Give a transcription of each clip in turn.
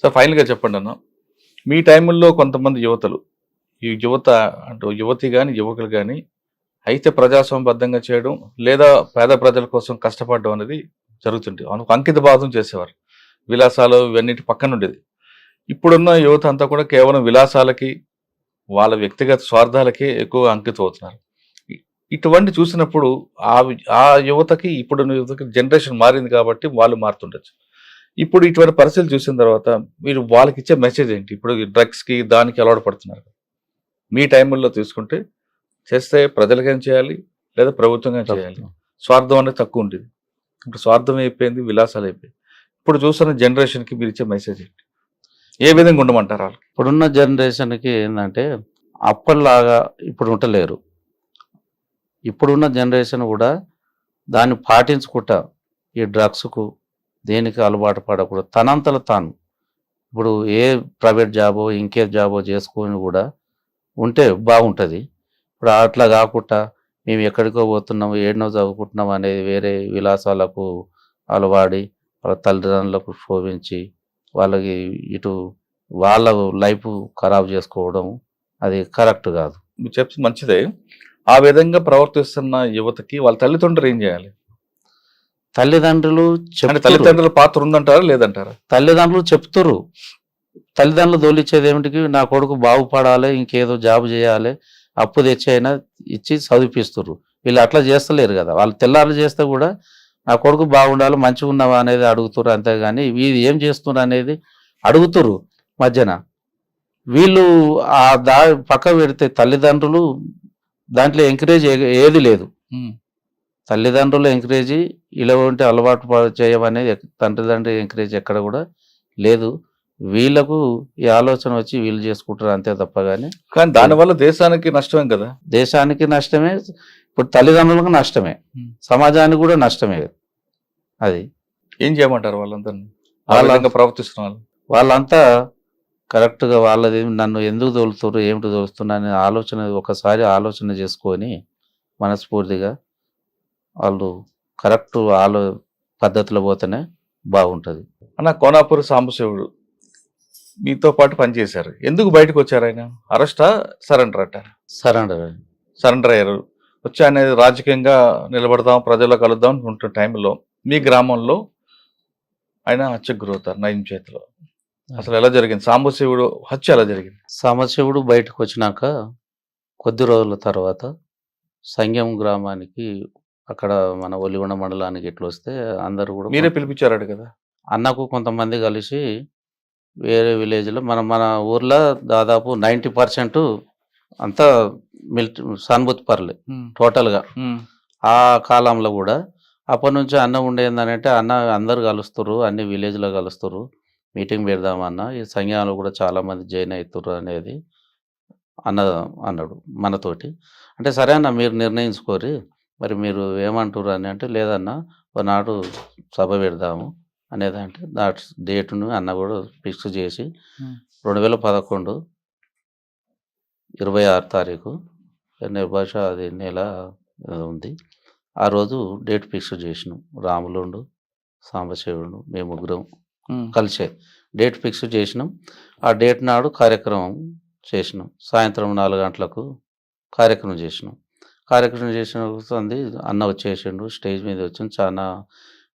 Sir ఫైనల్‌గా చెప్పండన్న. మీ టైముల్లో కొంతమంది యువతలు, ఈ యువత అంటూ యువతి గాని, యువకులు గాని అయితే ప్రజాస్వామ్యబద్ధంగా చేయడం, లేదా పేద ప్రజల కోసం కష్టపడడం అనేది జరుగుతుంది. అంకిత భావం చేసేవారు. విలాసాలు ఇవన్నిటి పక్కనుండేది. ఇప్పుడున్న యువత అంతా కూడా కేవలం విలాసాలకి, వాళ్ళ వ్యక్తిగత స్వార్థాలకే ఎక్కువగా అంకితం అవుతున్నారు. ఇ ఇటువంటి చూసినప్పుడు ఆ యువతకి, ఇప్పుడున్న యువతకి జనరేషన్ మారింది కాబట్టి వాళ్ళు మారుతుండొచ్చు. ఇప్పుడు ఇటువంటి పరిస్థితులు చూసిన తర్వాత మీరు వాళ్ళకిచ్చే మెసేజ్ ఏంటి? ఇప్పుడు డ్రగ్స్‌కి దానికి అలవాటు పడుతున్నారు. మీ టైముల్లో తీసుకుంటే చేస్తే ప్రజలకైనా చేయాలి, లేదా ప్రభుత్వంగానే చేయాలి. ప్రభుత్వం. స్వార్థం అనేది తక్కువ ఉండేది. ఇప్పుడు స్వార్థం అయిపోయింది, విలాసాలు అయిపోయాయి. ఇప్పుడు చూస్తున్న జనరేషన్‌కి మీరిచ్చే మెసేజ్ ఏంటి? ఏ విధంగా ఉండమంటారు ఆళ్ళకి? ఇప్పుడున్న జనరేషన్‌కి ఏందంటే, అప్పటిలాగా ఇప్పుడు ఉంటలేరు. ఇప్పుడున్న జనరేషన్ కూడా దాన్ని పాటించుకుంటా ఈ డ్రగ్స్‌కు దేనికి అలవాటు పడకూడదు. తనంతట తాను ఇప్పుడు ఏ ప్రైవేట్ జాబో, ఇంకే జాబో చేసుకొని కూడా ఉంటే బాగుంటది. ఇప్పుడు అట్లా కాకుండా మేము ఎక్కడికో పోతున్నాము, ఏడనో చదువుకుంటున్నాం అనేది వేరే విలాసాలకు అలవాడి, వాళ్ళ తల్లిదండ్రులకు శోభించి, వాళ్ళకి ఇటు వాళ్ళ లైఫ్ ఖరాబ్ చేసుకోవడం అది కరెక్ట్ కాదు. మీరు చెప్పింది మంచిదే. ఆ విధంగా ప్రవర్తిస్తున్న యువతకి వాళ్ళ తల్లిదండ్రులు ఏం చేయాలి? తల్లిదండ్రులు అంటే చెప్తురు. తల్లిదండ్రుల పాత్ర ఉందంటారా? లేదంటారా? తల్లిదండ్రులు చెప్తురు. తల్లిదండ్రులు దోలిచ్చేది ఏమిటికి, నా కొడుకు బాగుపడాలి, ఇంకేదో జాబ్ చేయాలి, అప్పు తెచ్చైనా ఇచ్చి చదివిపిస్తుర్రు. వీళ్ళు అట్లా చేస్తలేరు కదా. వాళ్ళు తెల్లారు చేస్తే కూడా నా కొడుకు బాగుండాలి, మంచిగా ఉన్నావా అనేది అడుగుతుర్రు. అంతేగాని వీళ్ళు ఏం చేస్తున్నారు అనేది అడుగుతుర్రు మధ్యన. వీళ్ళు ఆ పక్క పెడితే తల్లిదండ్రులు దాంట్లో ఎంకరేజ్ ఏది లేదు. హ్మ్. తల్లిదండ్రులు ఎంకరేజ్ ఇలాంటి అలవాటు చేయమనేది తల్లిదండ్రులు ఎంకరేజ్ ఎక్కడ కూడా లేదు. వీళ్ళకు ఈ ఆలోచన వచ్చి వీళ్ళు చేసుకుంటారు అంతే తప్ప కానీ కానీ దానివల్ల దేశానికి నష్టమే కదా. దేశానికి నష్టమే, ఇప్పుడు తల్లిదండ్రులకు నష్టమే, సమాజానికి కూడా నష్టమే. అది ఏం చేయమంటారు వాళ్ళందరినీ? ఆ వాళ్ళ విధంగా ప్రవర్తిస్తున్న వాళ్ళు? వాళ్ళంతా కరెక్ట్గా వాళ్ళది నన్ను ఎందుకు తోలుతున్నారు, ఏమిటి తోలుతున్నా అనే ఆలోచన ఒకసారి ఆలోచన చేసుకొని మనస్ఫూర్తిగా వాళ్ళు కరెక్ట్ పద్ధతిలో పోతేనే బాగుంటుంది. అన్న కోనాపూర్ సాంబశివుడు మీతో పాటు పనిచేశారు. ఎందుకు బయటకు వచ్చారు ఆయన? అరెస్టా? సరెండర్ అంటారు? సరెండర్. సరెండర్ అయ్యారు. వచ్చి అనేది రాజకీయంగా నిలబడదాం, ప్రజల్లో కలుద్దాం అనుకుంటున్న టైంలో మీ గ్రామంలో ఆయన హత్యకు గురవుతారు నయం చేతిలో. అసలు ఎలా జరిగింది? సాంబశివుడు హత్య ఎలా జరిగింది? సాంబశివుడు బయటకు వచ్చినాక కొద్ది రోజుల తర్వాత సంగం గ్రామానికి, అక్కడ మన ఒలిగొండ మండలానికి ఇట్లా వస్తే అందరూ కూడా మీరే పిలిపించారట కదా. అన్నకు కొంతమంది కలిసి వేరే విలేజ్లో మన ఊర్లో దాదాపు 90% అంతా సానుభూతి పరులే టోటల్గా. ఆ కాలంలో కూడా అప్పటి నుంచి అన్న ఉండేందనంటే, అన్న అందరు కలుస్తురు, అన్ని విలేజ్లో కలుస్తురు, మీటింగ్ పెడదామన్న, ఈ సంఘాలు కూడా చాలామంది జాయిన్ అవుతుర్రు అనేది అన్నాడు మనతోటి. అంటే సరే అన్న మీరు నిర్ణయించుకోరి, మరి మీరు ఏమంటారు అని అంటే, లేదన్నా ఒకనాడు సభ పెడదాము అనేది. అంటే డేటును అన్న కూడా ఫిక్స్ చేసి 2011 26 తారీఖు నిర్భాష అది నెల ఉంది. ఆ రోజు డేట్ ఫిక్స్ చేసినాం. రాములుండు, సాంబశివుడు, మేము ముగ్గురం కలిసే డేట్ ఫిక్స్ చేసినాం. ఆ డేట్ నాడు కార్యక్రమం చేసినాం. సాయంత్రం 4 గంటలకు కార్యక్రమం చేసినాం. కార్యక్రమం చేసిన అన్న వచ్చేసిండు, స్టేజ్ మీద వచ్చి చాలా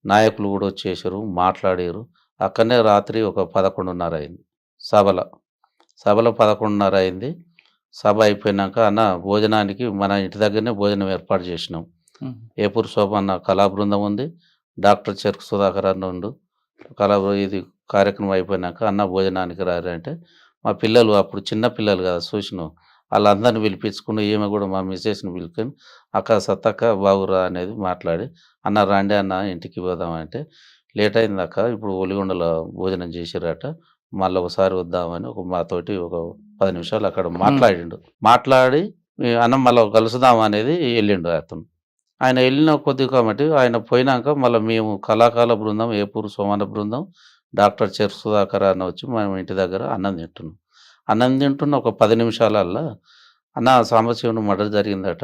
నాయకులు కూడా వచ్చేసారు, మాట్లాడారు. అక్కడనే రాత్రి ఒక 11:30 అయింది. సభలో 11:30 అయింది. సభ అయిపోయినాక అన్న భోజనానికి మన ఇంటి దగ్గరనే భోజనం ఏర్పాటు చేసినాం. ఏపూరు శోభన్న కళా బృందం ఉంది, డాక్టర్ చెరుకు సుధాకర్ అన్న ఉండు. ఇది కార్యక్రమం అయిపోయినాక అన్న భోజనానికి రారంటే, మా పిల్లలు అప్పుడు చిన్న పిల్లలు కదా చూసినాం, వాళ్ళందరిని పిలిపించుకుని, ఈమె కూడా మా మిస్సెస్ని పిలుచుకొని, అక్క సత్తక్క బాగురా అనేది మాట్లాడి, అన్న రండి అన్న ఇంటికి పోదామంటే, లేట్ అయింది అక్క, ఇప్పుడు ఒలిగొండలో భోజనం చేసిరట, మళ్ళీ ఒకసారి వద్దామని మాతోటి ఒక 10 నిమిషాలు అక్కడ మాట్లాడిండు. మాట్లాడి అన్న మళ్ళీ కలుసుదాం అనేది వెళ్ళిండు అతను. ఆయన వెళ్ళిన కొద్దిగా కాబట్టి ఆయన పోయినాక మళ్ళీ మేము కళాకాల బృందం, ఏపూరు సోమన్న బృందం, డాక్టర్ చెరుకు సుధాకర్ అన్న వచ్చి మనం ఇంటి దగ్గర అన్నం తింటున్నాం. అన్నం తింటున్న ఒక 10 నిమిషాలల్లా, అన్న సాంబశివుని మర్డర్ జరిగిందట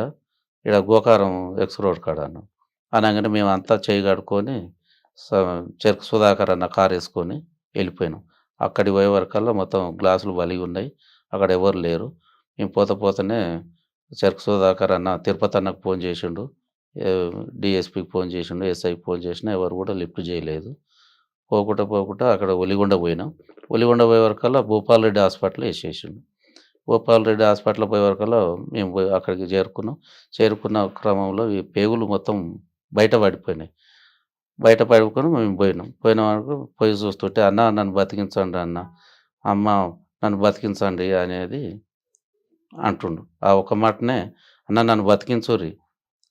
ఇక్కడ గోకారం ఎక్స్ రోడ్ కాడ అన్న అనగానే మేము అంతా చేయి కడుక్కొని చెరుకు సుధాకర్ అన్న కారు వేసుకొని వెళ్ళిపోయినాం. అక్కడికి పోయే వరకల్లా మొత్తం గ్లాసులు వలిగి ఉన్నాయి. అక్కడ ఎవరు లేరు. మేము పోతేనే చెరుకు సుధాకర్ అన్న తిరుపతి అన్నకు ఫోన్ చేసిండు. డీఎస్పీకి ఫోన్ చేసిండు. ఎస్ఐకి ఫోన్ చేసినా ఎవరు కూడా లిఫ్ట్ చేయలేదు. పోకుండా అక్కడ ఒలిగొండ పోయినాం. ఒలిగొండ పోయే వరకల్లా భూపాల్ రెడ్డి హాస్పిటల్ వేసేసిండు. భూపాల్ రెడ్డి హాస్పిటల్ పోయే వరకల్లా మేము పోయి అక్కడికి చేరుకున్నాం. చేరుకున్న క్రమంలో ఈ పేగులు మొత్తం బయట పడిపోయినాయి. బయట పడుకొని మేము పోయిన వరకు పోయి చూస్తుంటే అన్న నన్ను బతికించండి అన్న, అమ్మ నన్ను బతికించండి అనేది అంటుండు. ఆ ఒక్క మాటనే అన్న నన్ను బతికించుర్రి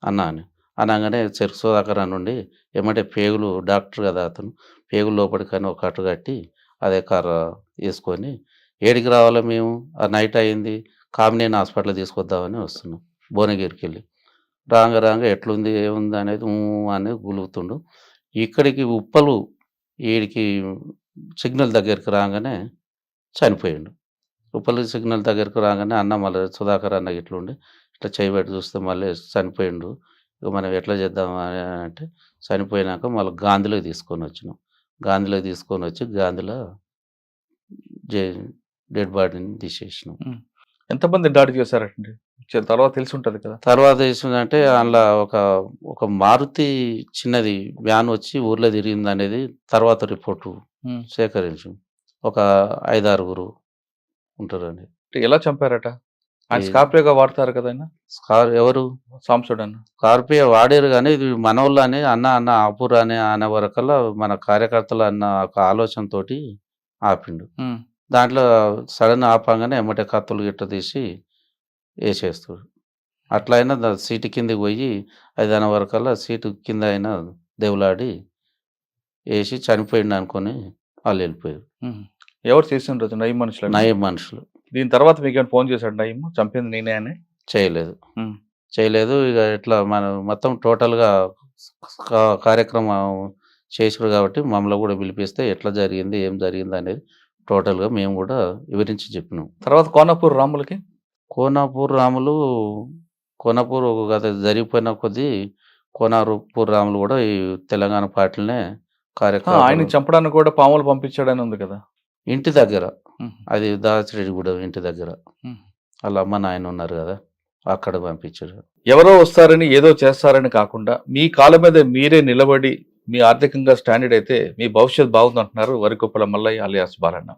అన్న అని అనగానే చెరుకు సుధాకర్ నుండి ఏమంటే పేగులు డాక్టర్ కదా అతను, పేగులు లోపలికని ఒక కట్టు కట్టి అదే కర్ర వేసుకొని ఏడికి రావాలో మేము ఆ నైట్ అయింది కామినేని హాస్పిటల్ తీసుకొద్దామని వస్తున్నాం భువనగిరికి వెళ్ళి. రాంగ ఎట్లుంది ఏముంది అనేది అనేది గులుగుతుండు. ఇక్కడికి ఉప్పలు వీడికి సిగ్నల్ దగ్గరికి రాగానే చనిపోయిండు. ఉప్పలు సిగ్నల్ దగ్గరికి రాగానే అన్న మళ్ళీ సుధాకర్ అన్న ఇట్లుండి ఇట్లా చేయబెట్టి చూస్తే మళ్ళీ చనిపోయిండు. ఇక మనం ఎట్లా చేద్దాం అని అంటే చనిపోయినాక మళ్ళీ గాంధీలోకి తీసుకొని వచ్చినాం. గాంధీలోకి తీసుకొని వచ్చి గాంధీలో డెడ్ బాడీని తీసేసినాం. ఎంతమంది దాడి చేశారండి తర్వాత తెలిసి ఉంటుంది కదా? తర్వాత తెలిసిందంటే అందులో ఒక మారుతి చిన్నది వ్యాన్ వచ్చి ఊర్లో తిరిగింది అనేది తర్వాత రిపోర్టు సేకరించు. ఒక 5-6 ఉంటారండి. ఎలా చంపారట? ఆయన స్కార్పియోగా వాడతారు కదా ఆయన? ఎవరు? సాంబశివుడు అన్న స్కార్పియో వాడారు కానీ ఇది మనోళ్ళు అని అన్న ఆపురా అని అనే వరకల్లా మన కార్యకర్తలు అన్న ఒక ఆలోచనతోటి ఆపిండు. దాంట్లో సడన్ ఆపంగానే ఎమ్మటే కత్తులు గిట్ట తీసి వేసేస్తాడు. అట్లా అయినా సీటు కిందకి పోయి 5 వరకల్లా సీటు కింద అయినా దేవులాడి వేసి చనిపోయిండు అనుకొని వాళ్ళు వెళ్ళిపోయారు. ఎవరు చేసిండ్రు? నయం మనుషులు. నయం మనుషులు. దీని తర్వాత మీకు ఫోన్ చేశాడు నయం చంపింది నేనే అని? చేయలేదు. ఇక ఇట్లా మనం మొత్తం టోటల్గా కార్యక్రమం చేసారు కాబట్టి మమ్మల్ని కూడా పిలిపిస్తే ఎట్లా జరిగింది ఏం జరిగింది అనేది టోటల్గా మేము కూడా వివరించి చెప్పినాం. తర్వాత కోనాపూర్ రాములకి కోనాపూర్ గత జరిగిపోయిన కొద్దీ కోనాపూర్ రాములు కూడా ఈ తెలంగాణ పార్టీలనే కార్యక్రమం ఆయన చంపడానికి కూడా పాములు పంపించాడని ఉంది కదా ఇంటి దగ్గర. అది దాచిరెడ్డిగూడెం ఇంటి దగ్గర వాళ్ళ అమ్మ నాయన ఉన్నారు కదా అక్కడ పంపించాడు. ఎవరో వస్తారని ఏదో చేస్తారని కాకుండా మీ కాళ్ళ మీద మీరే నిలబడి మీ ఆర్థికంగా స్టాండర్డ్ అయితే మీ భవిష్యత్ బాగుందంటున్నారు వరికొప్పల మల్లయ్య అలియాస్ బాలన్న.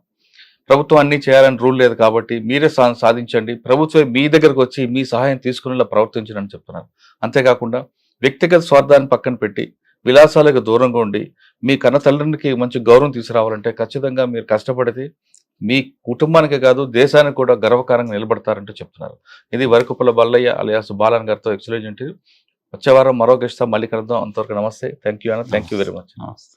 ప్రభుత్వం అన్ని చేయాలని రూల్ లేదు కాబట్టి మీరే సాధించండి, ప్రభుత్వం మీ దగ్గరకు వచ్చి మీ సహాయం తీసుకునేలా ప్రవర్తించని చెప్తున్నారు. అంతేకాకుండా వ్యక్తిగత స్వార్థాన్ని పక్కన పెట్టి విలాసాలకు దూరంగా ఉండి మీ కన్న తల్లికి మంచి గౌరవం తీసుకురావాలంటే ఖచ్చితంగా మీరు కష్టపడితే మీ కుటుంబానికి కాదు దేశానికి కూడా గర్వకారంగా నిలబడతారంటూ చెప్తున్నారు. ఇది వరికొప్పల మల్లయ్య అలియాస్ బాలన్ గారితో ఎక్సలెంట్. వచ్చే వారం మరో గెస్ట్తో మళ్ళీ కలుద్దాం. అంతవరకు నమస్తే. థ్యాంక్ యూ అన్న. Thank you very much. నమస్తే.